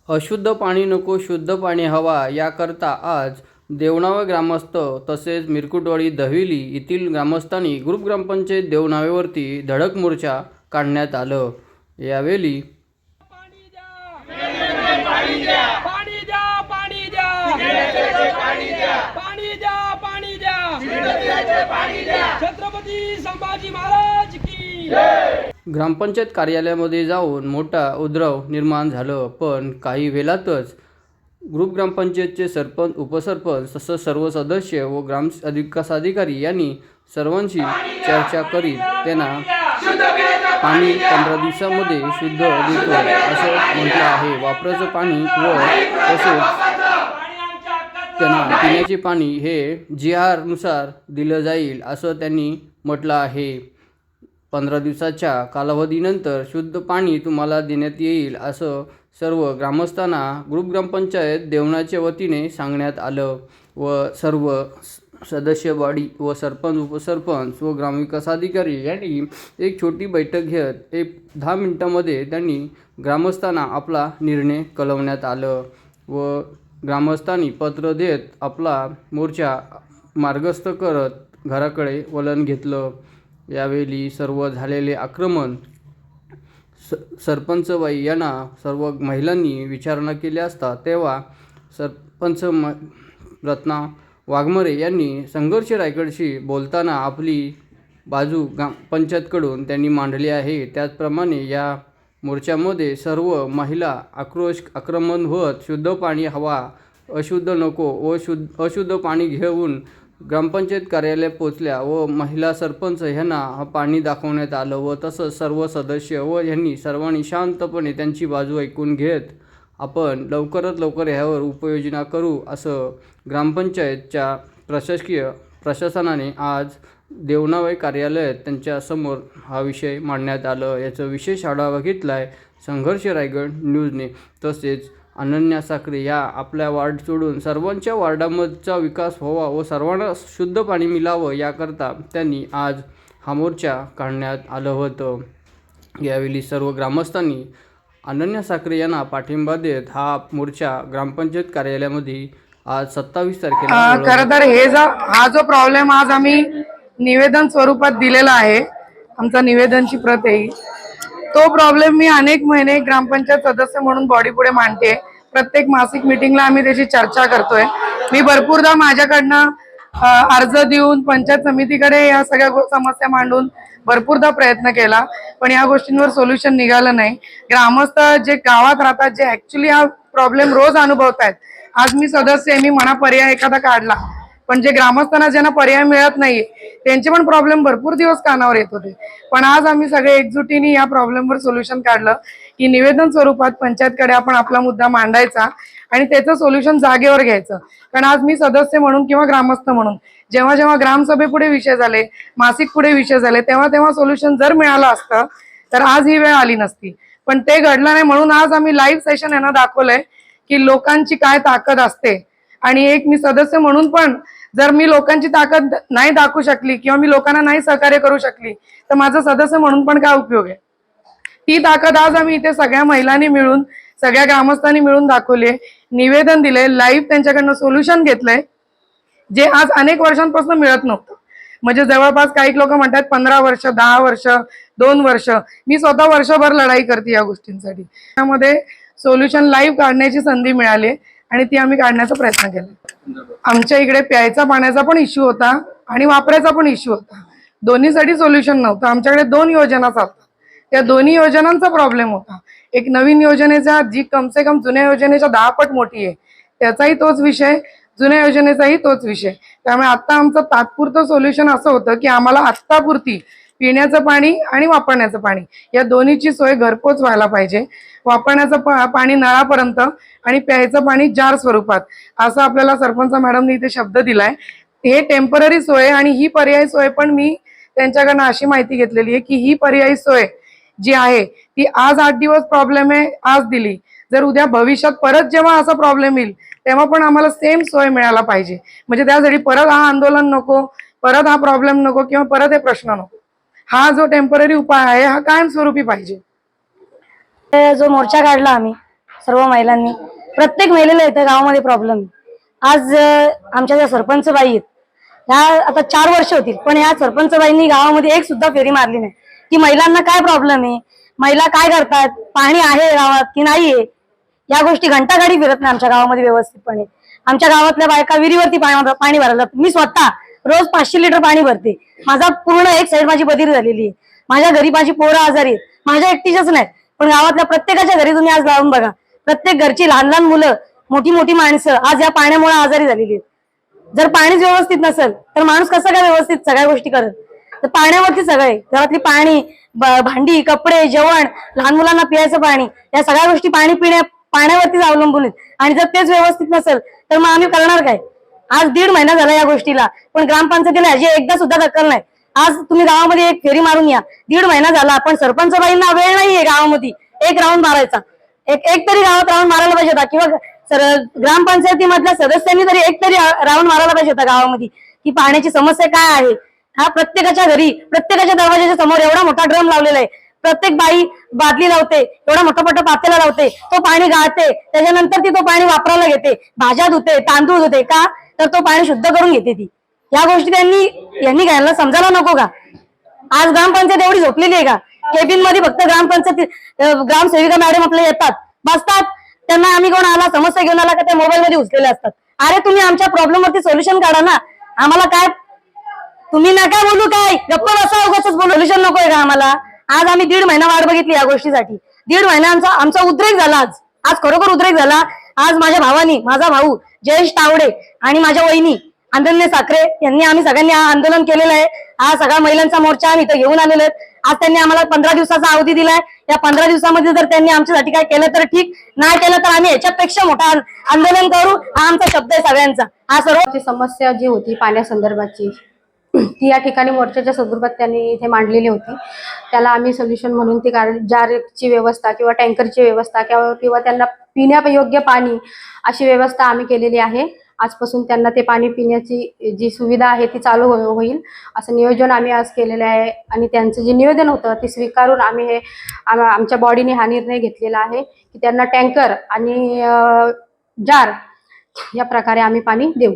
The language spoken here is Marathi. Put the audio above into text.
अशुद्ध पाणी नको शुद्ध पाणी हवा याकरता आज देवनावे ग्रामस्थ तसेच मिरकुटवाडी दहिवली येथील ग्रामस्थांनी ग्रुप ग्रामपंचायत देवनावेवरती धडक मोर्चा काढण्यात आलं। यावेळी छत्रपती संभाजी महाराज की ग्रामपंचायत कार्यालयामध्ये जाऊन मोठा उद्रव निर्माण झालं। पण काही वेळातच ग्रुप ग्रामपंचायतचे सरपंच उपसरपंच तसंच सर्व सदस्य व ग्राम विकास अधिकारी यांनी सर्वांशी चर्चा करीत त्यांना पाणी 15 दिवसांमध्ये शुद्ध देतो असं म्हटलं आहे। वापराचं पाणी व तसेच त्यांना पिण्याचे पाणी हे GR नुसार दिलं जाईल असं त्यांनी म्हटलं आहे। 15 दिवसाच्या कालावधीनंतर शुद्ध पाणी तुम्हाला देण्यात येईल असं सर्व ग्रामस्थांना ग्रुप ग्रामपंचायत देवनाच्या वतीने सांगण्यात आलं व सर्व सदस्यवाडी व सरपंच उपसरपंच व ग्रामविकास अधिकारी यांनी एक छोटी बैठक घेत 10 मिनिटांमध्ये त्यांनी ग्रामस्थांना आपला निर्णय कळवण्यात आलं व ग्रामस्थांनी पत्र देत आपला मोर्चा मार्गस्थ करत घराकडे वळण घेतलं। यावेळी सर्व झालेले आक्रमण सरपंचबाई यांना सर्व महिलांनी विचारणा केली असता तेव्हा सरपंच रत्ना वाघमरे यांनी संघर्ष रायगडशी बोलताना आपली बाजू पंचायतकडून त्यांनी मांडली आहे। त्याचप्रमाणे या मोर्चामध्ये सर्व महिला आक्रमण होत शुद्ध पाणी हवा अशुद्ध नको व अशुद्ध पाणी घेऊन ग्रामपंचायत कार्यालय पोचल्या व महिला सरपंच यांना पाणी दाखवण्यात आलं व तसंच सर्व सदस्य व यांनी सर्वांनी शांतपणे त्यांची बाजू ऐकून घेत आपण लवकरात लवकर ह्यावर उपाययोजना करू असं ग्रामपंचायतच्या प्रशासनाने आज देवनावे कार्यालयात त्यांच्या समोर हा विषय मांडण्यात आलं। याचा विशेष आढावा घेतलाय संघर्ष रायगड न्यूजने। तसेच अनन्या साखरे या आपल्या वार्ड सोडून सर्वांच्या वार्डांचा विकास व्हावा व सर्वांना शुद्ध पाणी मिळावं याकरता त्यांनी आज हा मोर्चा काढण्यात आलं होतं। यावेळी सर्व ग्रामस्थांनी अनन्या साखरे यांना पाठिंबा देत हा मोर्चा ग्रामपंचायत कार्यालयामध्ये आज 27 तारखेला खरं तर हा जो प्रॉब्लेम आज आम्ही निवेदन स्वरूपात दिलेला आहे, आमचा निवेदनची प्रत आहे, तो प्रॉब्लेम मी अनेक महिने ग्रामपंचायत सदस्य म्हणून बॉडी पुढे मांडते। प्रत्येक मासिक मीटिंगला आम्ही त्याची चर्चा करतोय। मी भरपूरदा माझ्याकडनं अर्ज देऊन पंचायत समितीकडे या सगळ्या समस्या मांडून भरपूरदा प्रयत्न केला, पण या गोष्टींवर सोल्युशन निघालं नाही। ग्रामस्थ जे गावात राहतात, जे ऍक्च्युली हा प्रॉब्लेम रोज अनुभवतायत, आज मी सदस्य आहे, मी म्हणा पर्याय एखादा काढला, पण जे ग्रामस्थांना ज्यांना पर्याय मिळत नाहीये त्यांचे पण प्रॉब्लेम भरपूर दिवस कानावर येत होते। पण आज आम्ही सगळे एकजुटीने या प्रॉब्लेमवर सोल्युशन काढलं की निवेदन स्वरूपात पंचायतकडे आपण आपला मुद्दा मांडायचा आणि त्याचं सोल्युशन जागेवर घ्यायचं। कारण आज मी सदस्य म्हणून किंवा ग्रामस्थ म्हणून जेव्हा जेव्हा ग्रामसभेपुढे विषय झाले, मासिक पुढे विषय झाले, तेव्हा तेव्हा सोल्युशन जर मिळालं असतं तर आज ही वेळ आली नसती, पण ते घडलं नाही। म्हणून आज आम्ही लाईव्ह सेशन यांना दाखवलंय की लोकांची काय ताकद असते। आणि एक मी सदस्य म्हणून पण जर मी लोकांची ताकद नाही दाखवू शकली किंवा मी लोकांना नाही सहकार्य करू शकली तर माझा सदस्य म्हणून पण काय उपयोग आहे। ती ताकद आज आम्ही इथे सगळ्या महिलांनी मिळून सगळ्या ग्रामस्थांनी मिळून दाखवले, निवेदन दिले, लाईव्ह त्यांच्याकडनं सोल्युशन घेतलंय जे आज अनेक वर्षांपासून मिळत नव्हतं। म्हणजे जवळपास काही लोक म्हणतात 15 वर्ष, 10 वर्ष, 2 वर्ष, मी स्वतः वर्षभर लढाई करते या गोष्टींसाठी। त्यामध्ये सोल्युशन लाईव्ह काढण्याची संधी मिळाली आणि ती आम्ही काढण्याचा प्रयत्न केला। आमच्या इकडे प्यायचा पाण्याचा पण इश्यू होता आणि वापरायचा पण इश्यू होता, दोन्हीसाठी सोल्युशन नव्हतं। आमच्याकडे 2 योजना चालतात, त्या दोन्ही योजनांचा प्रॉब्लेम होता। एक नवीन योजनेचा जी कम से कम जुन्या योजनेच्या 10 पट मोठी आहे, त्याचाही तोच विषय, जुन्या योजनेचाही तोच विषय। त्यामुळे आता आमचं तात्पुरतं सोल्युशन असं होतं की आम्हाला आत्तापुरती पिण्याचं पाणी आणि वापरण्याचं पाणी या दोन्हीची सोय घरपोच व्हायला पाहिजे। वापरण्याचं पाणी नळापर्यंत आणि प्यायचं पाणी जार स्वरूपात, असं आपल्याला सरपंच मॅडमने इथे शब्द दिलाय। हे टेम्पररी सोय आणि ही पर्यायी सोय पण मी त्यांच्याकडनं अशी माहिती घेतलेली आहे की ही पर्यायी सोय जी आहे ती आज 8 दिवस प्रॉब्लेम आहे, आज दिली, जर उद्या भविष्यात परत जेव्हा असा प्रॉब्लेम येईल तेव्हा पण आम्हाला सेम सोय मिळायला पाहिजे। म्हणजे त्यासाठी परत हा आंदोलन नको, परत हा प्रॉब्लेम नको किंवा परत हे प्रश्न नको। हा जो टेम्पररी उपाय आहे हा कायमस्वरूपी पाहिजे। जो मोर्चा काढला आम्ही सर्व महिलांनी. प्रत्येक महिलेला इथं गावामध्ये प्रॉब्लेम. आज आमच्या ज्या सरपंच बाई आहेत ह्या आता 4 वर्ष होतील, पण ह्या सरपंच बाईंनी गावामध्ये एक सुद्धा फेरी मारली नाही की महिलांना काय प्रॉब्लेम आहे, महिला काय करतात, पाणी आहे गावात की नाहीये. या गोष्टी घंटागाडी फिरत नाही आमच्या गावामध्ये व्यवस्थितपणे. आमच्या गावातल्या बायका विहिरीवरती पाणी भरायला जातात. मी स्वतः रोज 500 लिटर पाणी भरते. माझा पूर्ण एक साईड माझी बधीर झालेली आहे. माझ्या घरी माझी पोरं आजारी आहेत. माझ्या एकटीच्याच नाही, पण गावातल्या प्रत्येकाच्या घरी तुम्ही आज जाऊन बघा. प्रत्येक घरची लहान लहान मुलं, मोठी मोठी माणसं आज या पाण्यामुळे आजारी झालेली आहेत. जर पाणीच व्यवस्थित नसेल तर माणूस कसं काय व्यवस्थित सगळ्या गोष्टी करत. तर पाण्यावरती सगळे घरातली पाणी, भांडी, कपडे, जेवण, लहान मुलांना पियाचं पाणी, या सगळ्या गोष्टी पाण्यावरतीच अवलंबून आहेत. आणि जर तेच व्यवस्थित नसेल तर मग आम्ही करणार काय. आज 1.5 महिना झाला या गोष्टीला, पण ग्रामपंचायतीला ह्याची एकदा सुद्धा दखल नाही. आज तुम्ही गावामध्ये एक फेरी मारून या. 1.5 महिना झाला, पण सरपंच बाईंना वेळ नाहीये गावामध्ये एक राऊंड मारायचा. एक तरी गावात राऊंड मारायला पाहिजे होता, किंवा ग्रामपंचायतीमधल्या सदस्यांनी तरी एक तरी राऊंड मारायला पाहिजे होता गावामध्ये की पाण्याची समस्या काय आहे. हा प्रत्येकाच्या घरी, प्रत्येकाच्या दरवाजाच्या समोर एवढा मोठा ड्रम लावलेला आहे. प्रत्येक बाई बादली लावते, एवढा मोठा पातेला लावते, तो पाणी गाळते, त्याच्यानंतर ती तो पाणी वापरायला घेते, भाज्या धुते, तांदूळ धुते. का तर तो पाणी शुद्ध करून घेते ती. या गोष्टी यांनी घ्यायला समजायला नको का. आज ग्रामपंचायत एवढी झोपलेली आहे का. केबिन मध्ये फक्त ग्रामसेविका मॅडम आपले येतात, बसतात, त्यांना आम्ही कोण आला समस्या घेऊन आला का त्या मोबाईल मध्ये घुसलेले असतात. अरे तुम्ही आमच्या प्रॉब्लेम वरती सोल्युशन काढा ना. आम्हाला काय तुम्ही नका बोलू, काय गप्पा बसा, उगाचच बोलू. सोल्युशन नकोय का आम्हाला. आज आम्ही 1.5 महिना वाट बघितली या गोष्टीसाठी. 1.5 महिना आमचा उद्रेक झाला. आज खरोखर उद्रेक झाला. आज माझ्या भावानी, माझा भाऊ जयेश तावडे आणि माझ्या वहिनी अनन्या साखरे यांनी आम्ही सगळ्यांनी आंदोलन केलेलं आहे. हा सगळा महिलांचा मोर्चा आम्ही इथं घेऊन आलेलो आहे. आज त्यांनी आम्हाला 15 दिवसाचा अवधी दिलाय. या 15 दिवसामध्ये जर त्यांनी आमच्यासाठी काय केलं तर ठीक, नाही केलं तर आम्ही याच्यापेक्षा मोठा आंदोलन करू. हा आमचा शब्द आहे सगळ्यांचा. हा सर्व समस्या जी होती पाण्यासंदर्भाची ती या ठिकाणी मोर्चाच्या संदर्भात त्यांनी इथे मांडलेली होती. त्याला आम्ही सोल्युशन म्हणून ती जारची व्यवस्था किंवा टँकरची व्यवस्था किंवा त्यांना पिण्यायोग्य पाणी अशी व्यवस्था आम्ही केलेली आहे. आजपासून त्यांना ते पाणी पिण्याची जी सुविधा आहे ती चालू होईल असं नियोजन आम्ही आज केलेलं आहे. आणि त्यांचं जे निवेदन होतं ते स्वीकारून आम्ही हे आमच्या बॉडीने हा निर्णय घेतलेला आहे की त्यांना टँकर आणि जार या प्रकारे आम्ही पाणी देऊ.